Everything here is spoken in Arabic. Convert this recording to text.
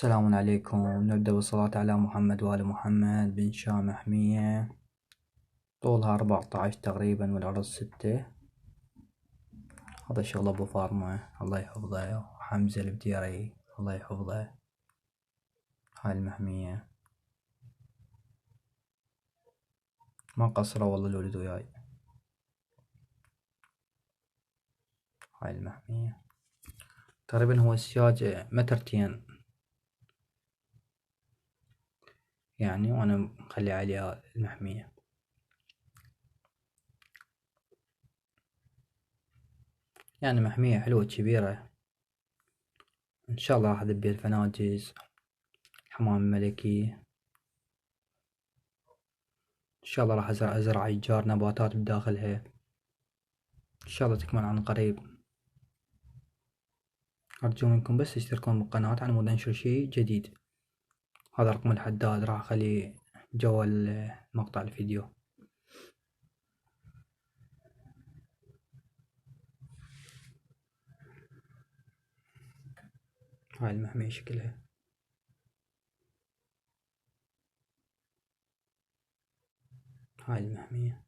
السلام عليكم. نبدأ بالصلاة على محمد وآل محمد. بإنشاء محمية طولها 14 تقريبا والعرض 6. هذا شغل أبو فارمة الله يحفظه، وحمزة البديري الله يحفظه. هاي المحمية ما قصروا والله الولد وياي. هاي المحمية تقريبا هو السياج مترتين يعني، وأنا مخلي عليها المحمية. يعني محمية حلوة كبيرة، إن شاء الله راح أذبي الفناجز، حمام ملكي، إن شاء الله راح أزرع أشجار نباتات بداخلها، إن شاء الله تكمل عن قريب. أرجو منكم بس تشتركون بالقناة على مود أنشر شي جديد. هذا رقم الحداد راح أخليه جوا مقطع الفيديو. هاي المحمية شكلها. هاي المحمية.